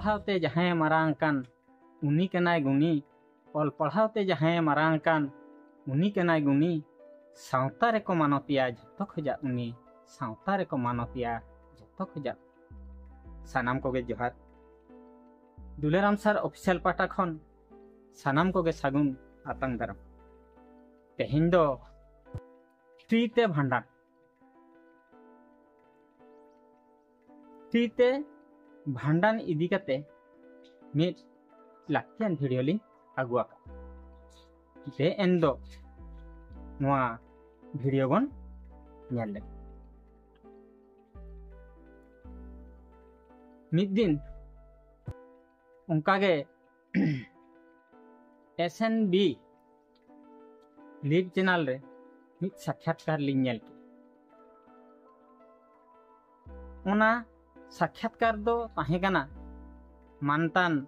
पढ़ावते जहां मारांग कान उनी कनाय गुनी ऑल पढ़ावते जहां मारांग कान उनी कनाय गुनी सावता रे को मानतिया जतो खजा उनी सावता रे को मानतिया जतो खजा सानाम कोगे जोहार दुलेराम सर ऑफिशियल पाटा खन सानाम कोगे सागुन आतंग दाराम तेहें दो फ्रीते भांडान फ्रीते भांडान इदी कते मिट लाक्तियान वीडियो लिंक आगुआ दे एंडो नोआ वीडियो बन नेल मिट दिन उनकागे SNB लीव चैनल रे मिट साक्षात्कार लिंग नेल के ओना साक्षात्कार दो ताहे कना मानतान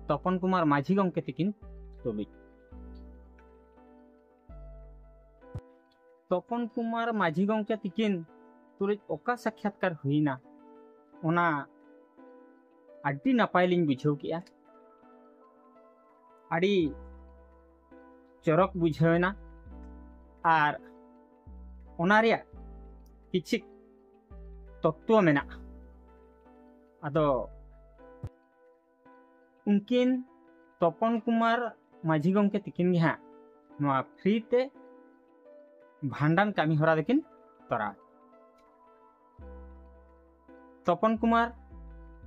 तपन कुमार माझी गंके तिकिन तुलुज तपन कुमार माझी गंके तिकिन तुलुज ओका साक्षात्कार हुईना ओना आडी नापाय लिंग बुझाव किया आडी चरक बुझावना आर ओना रिया किछि तत्व मेना आदो उनकिन तपन कुमार माझी गंके तिकिन गे हाँ फ्री ते भांडान कामी हरा देकिन तरा तपन कुमार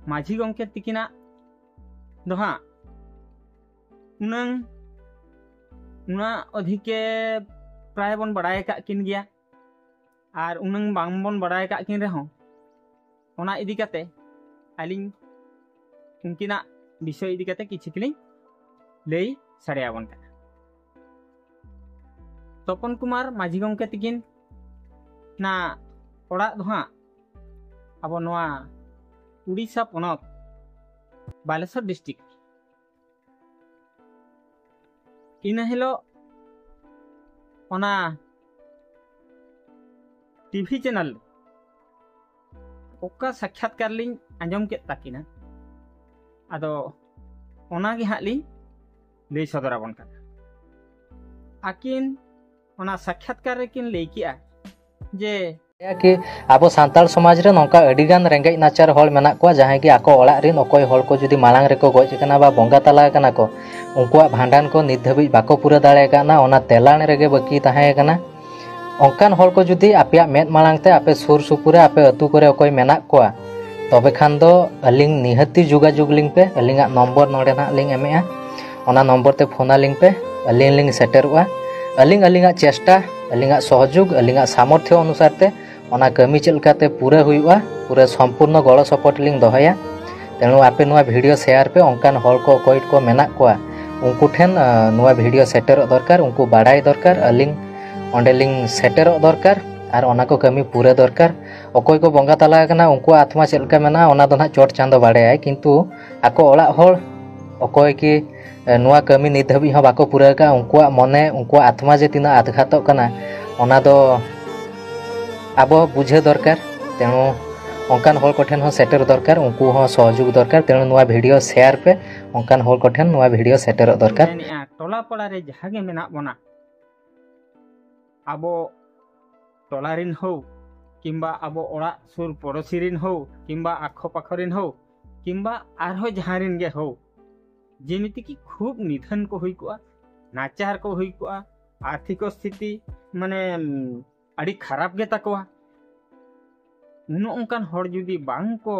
माझी गंके तिकिना दो हाँ उना अधिके प्राय बन बड़ाय का किन गया आर उनंग बांग बन बड़ाय का किन रहो ओना इदी कते आलिंग उनकिना विषय इदी कते किछि किलिंग लई सारेयाबन का तपन कुमार माझी गंके तिकिन ना ओड़ा दो हाँ अब नोआ उड़ीसा पनत बालेश्वर डिस्ट्रिक्ट इना हेलो ओना टीवी चैनल ओका साक्षात्कार लिंग आंजम के ताकिना आदो ओना गे हां लिंग लई सदराबन का आकिन ओना साक्षात्कार रेकिन लई किया जे कि अब सान्ताल समाज रे नोंका अडिगान रेंगेज नाचार हल मेना को जहां कि आको ओळा रिन ओकोय हल को जुदी मालांग रे को गज कना बा बंगा तला कना को उनकुआ भांडान को नित धाबी बाको पूरा दाड़े कना ओना तेलाण रेगे बाकी ताहे कना ओंकान हल को जुदी आपिया मेद मालांग ते आपे सुर सुपुरे आपे अतु करे ओकोय मेना को तबे खान दो अलिंग निहती जुगाजुग लिंग पे अलिंगा नंबर नोडे ना लिंग एमेआ ओना नंबर ते फोना लिंग पे अलिंग लिंग सेटरवा अलिंग अलिंगा चेष्टा अलिंगा सहयोग अलिंगा सामर्थ्य अनुसार ते ओना कमी चलकाते पूरा हुआ पूरा संपूर्ण गड़ सपोर्ट लिंग दहया तेणु आपे नुआ वीडियो शेयर पे ओंकान हल को कोइट को मेना को उनको ठेन नुआ वीडियो सेटर दरकार उनको बाड़ाई दरकार अलिंग ओंडे लिंग सेटर दरकार आर ओना को कमी पूरा दरकार अकोय को बंगा तला कना उनको आत्मा चलका मेना ओना दो ना चोट चांदो बाड़ाय किंतु आको ओळा हल अकोय की नुआ कमी नित धाबी ह बाको पूरा का उनको मने उनको आत्मा जे तिना आघातो कना ओना दो अब बुझे दरकार तेणु ओंकान हल कोठेन हो सेटर दरकार उनको हो सहयोग दरकार तेणु नुआ वीडियो शेयर पे ओंकान हल कोठेन नुआ वीडियो सेटर दरकार टोला पड़ा रे जहागे मेना बना अब टोला रिन हो किंबा अब ओड़ा सुर पड़ोसी रिन हो किंबा आखो पाखो रिन हो किंबा आरहो जहां रिन गे हो जेमिति की खूब निधन को हुई को नाचार को हुई को आर्थिक स्थिति माने अड़ी खराब गे तकवा उन उनकान हर जुदी बांग को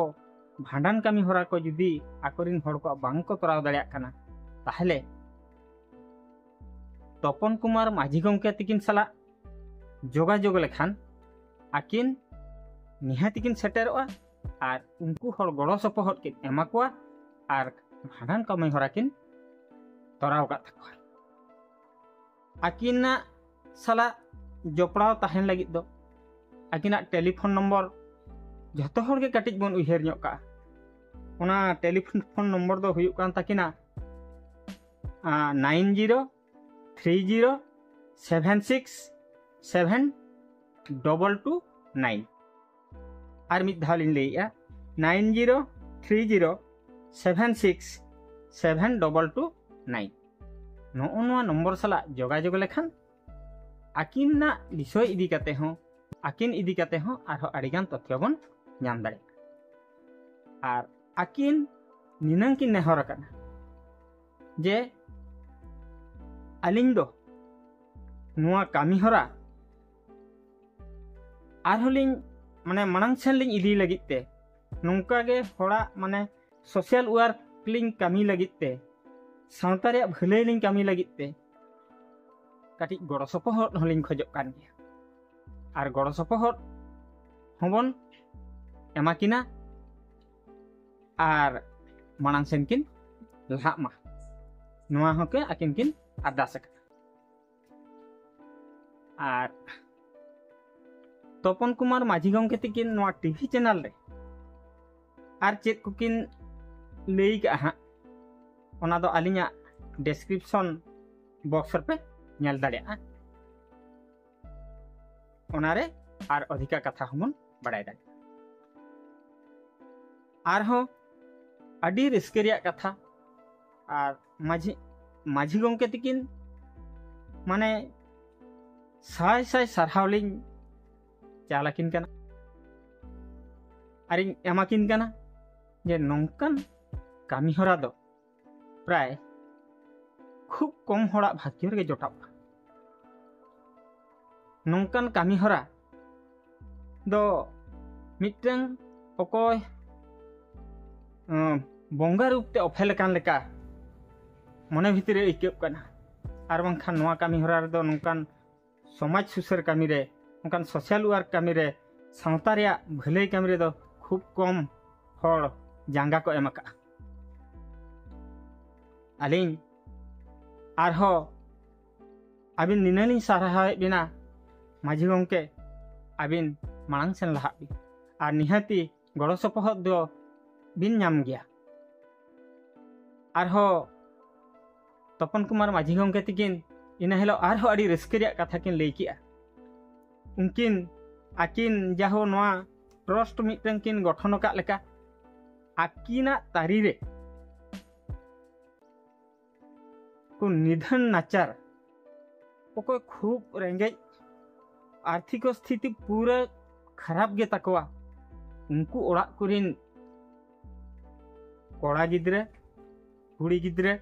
भांडान कामी हरा को जुदी आकोरिन हर को बांग को तराव दाड़िया कना ताहले तपन कुमार माझी गंके तिकिन सला जोगाजोग लेखान आकिन निहातिकिन सेटेरोआ आर उनको हर गड़ो सपोहट किन एमा को आर भांडान कामी हरा किन तराव का तकवा आकिन सला जोपड़ाव ताहेन लगी दो आकिना टेलीफोन नंबर जतो हर के कटिज बन उहेर ᱧᱚᱜ का ओना टेलीफोन नंबर दो हुयुक कान ताकिना 9030767229 आर मिद धाव लिन लेया 9030767229 30767229 नोआ नम्बर साला जोगाजोग लेखान आकिना विषय इदी काते हों आकिन इदी काते हों आरो आडिगान तथ्य बन नाम दाड़े आर आकिन निनंग किन नेहर काना जे आलिंग दो नोआ कामी हरा आरहोलिंग माने मानंग सेन लिंग इदी लगिते नोंका गे होड़ा माने सोशल वर्क लिंग कामी लगिते सावता रे भलाई लिंग कामी लगिते काटी गड़ो सपोहट हलिंग खोजो कान गया आर गड़ो सपोहट होबन एमाकिना आर मानंग सेन किन लहा मा नोआ होके आकिन किन अरदास आर तपन कुमार माझी गंगे तकिन नोआ टीवी चैनल रे आर चेक कुकिन लई का हां ओना दो आलिया डिस्क्रिप्शन बॉक्स पे नेल दाड़ेया ओना रे आर अधिका कथा हमन बड़ाय दाड़े आर हो अडी रिस्केरिया कथा आर माझी गंगे तकिन माने साय साय सरहावलिंग चालाकिन कना आरिंग एमाकिन कना जे नौकान कामी हरा दो प्राय खूब कम हड़ा भाग्य रे जोटाव नौकान कामी हरा दो मिटंग अकोय बंगा रूपते अफेल कान लेका मने भितरे इकेब कना आर बांखान नोआ कामी हरा दो नौकान समाज सुसर कामी रे उनकान सोशल वर्क कामी रे सावता रे भलाई कामी रे दो खूब कम हड़ जांगा को एमका आलिंग आरहो आबिन निनालिंग साराहाय बिना माझी गंके आबिन मांग सेन लहा बि आर निहाती गड़ो सपोहट दो बिन नाम गया आरहो तपन कुमार माझी गंके तकिन इना हेलो आरहो आडी रस्केरिया कथा किन लई किया उनकिन आकिन जाहो नोआ ट्रस्ट मिटन किन गठन का लेका आकिना तारी रे को निधन नाचार ओको खूब रेंगे आर्थिक स्थिति पूरा खराब गे तकवा उनको ओड़ा कुरिन कोड़ा गिद्रे कुड़ी गिद्रे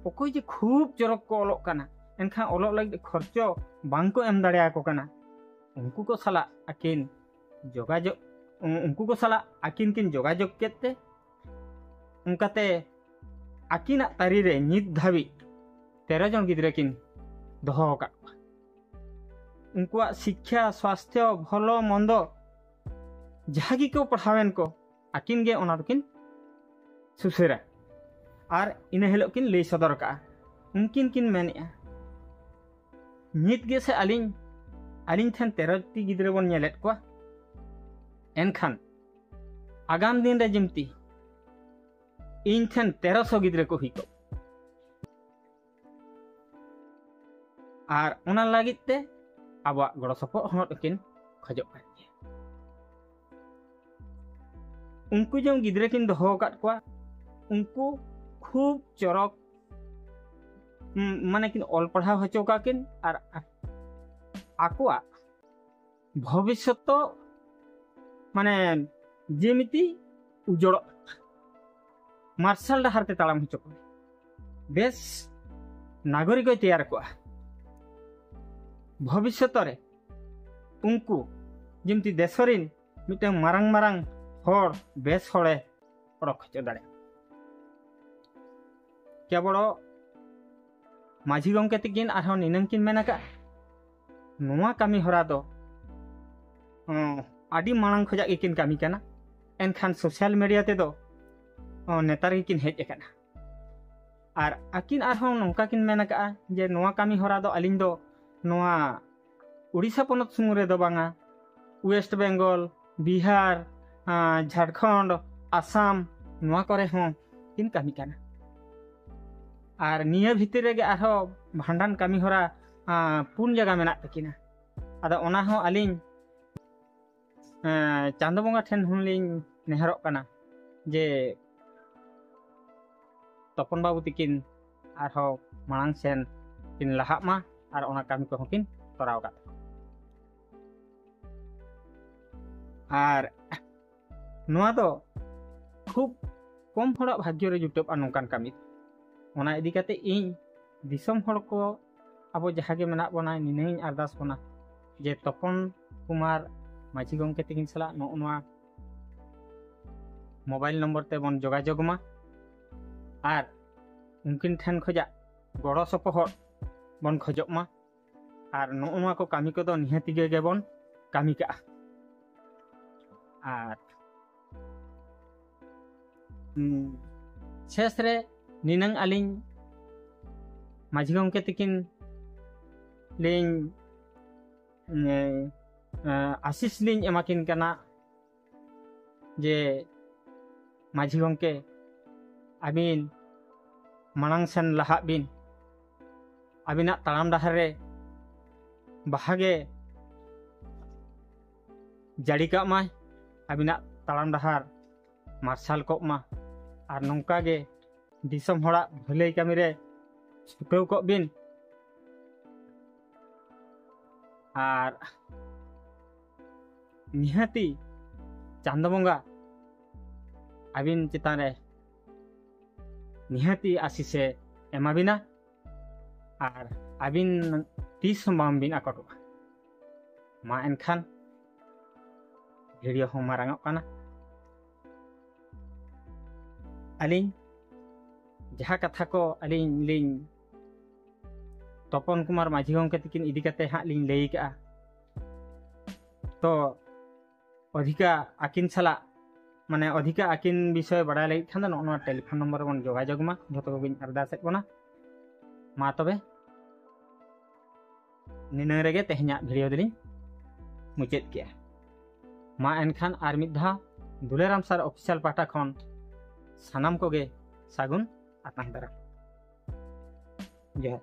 ओको जे खूब चरक को ओलोक काना एनखा ओलोक लगे खर्चो बांको एम दाड़िया को काना उनको को साला आकिन जोगाजोग उनको को साला आकिन किन जोगाजोग केते उनकाते आकिना तारी रे नित धाबी 13 जन गिद्रे किन दोहो का उनको शिक्षा स्वास्थ्य भलो मंदो जहागी को पढ़ावेन को आकिन गे ओना किन सुसेरा आर इन हेलो किन लई सदर का उनकिन किन मेनिया नित गे से आलिंग थेन 13 टी गिद्रे बन नेलेट को एनखान आगाम दिन रे जिमती इन थेन 1300 गिद्रे को हिको आर ओना लागिते आबा गड़ो सपोहट किन खजो का उनको जो गिद्रे किन दोहो काट को उनको खूब चरक माने किन ऑल पढ़ा हचो का किन आर आकुआ भविष्य तो माने जेमिति उजड़ मार्शल डहारते ताड़ाम हचो को बेस नागरिक तैयार को भविष्य रे उनको जेमिति देशरिन मिटे मारंग मारंग हर बेस हड़े ओडक हचो दाड़े क्या बड़ो माझी गंके तकिन आरो निनंकिन मेनाका नोआ कामी हरा दो आडी मांग खजा किन कामी काना एनखान सोशल मीडिया ते दो नेतार किन हेज एकाना आर आकिन आरो नोंका किन मेनाका जे नोआ कामी हरा दो अलिंग दो नोआ उड़ीसा पनत सुमु रे दो बांगा वेस्ट बेंगल बिहार झारखंड आसाम नोआ करे हो किन कामी काना आर निया भितर रे आरो भांडान कामी हरा पुन जगह मेना तकिना आदा ओना हो अलिंग चांदो बंगा ठेन हुनलिंग नेहरक काना जे तपन बाबू तिकिन आरहो मांग सेन किन लाहाक मा आर ओना कामी को किन तोराव का आर नोआ दो खूब कम हड़ा भाग्य रे जुटब नौकान कामी ओना इदी काते इन दिसम हड़ को अब जहागे मेना बना निनाई अरदास बना जे तपन कुमार माझी गंके तिकिन सला नोआ मोबाइल नंबर ते बन जोगाजोग मा आर उनकिन ठेन खजा गड़ो सपोहर बन खजोग मा आर नोआ को कामी को दो निहाती गे बन कामी का आर शेष रे निनंग अलिंग माझी गंके तिकिन लिंग आशीष लिंग एमाकिन कना जे माझी गंके आबिन मांग सेन लाहा बिन आबिना तालाम डाहर रे बाहागे जाड़ी का माय आबिना तालाम डाहर मार्शल को मा आर नौका गे दिसम हड़ा भलाई कामी रे छुटाव को बिन आर निहाती चांद बंगा आबिन चितान रे निहाती आशीषे एमा बिना आर आबिन तीस माम बिन आकटो मा एनखान भिडियो हम मारांग काना अलिंग जहाँ कथा को अलिंग लिंग तपन कुमार माझी गंके तिकिन इदी काते हाँ लिंग लई का तो अधिका आकिन सला माने अधिका आकिन विषय बड़ा लगी खान नो टेलीफोन नंबर बन जोगाजोग मा जो को अरदास बना मा तबे निना रेगे तेहना भिडियो दिलिंग मुचाद के मा एनखान आर मिद धा दुलेराम सर ऑफिशियल पाटा खन सानाम को गे सागुन आतां दारा जय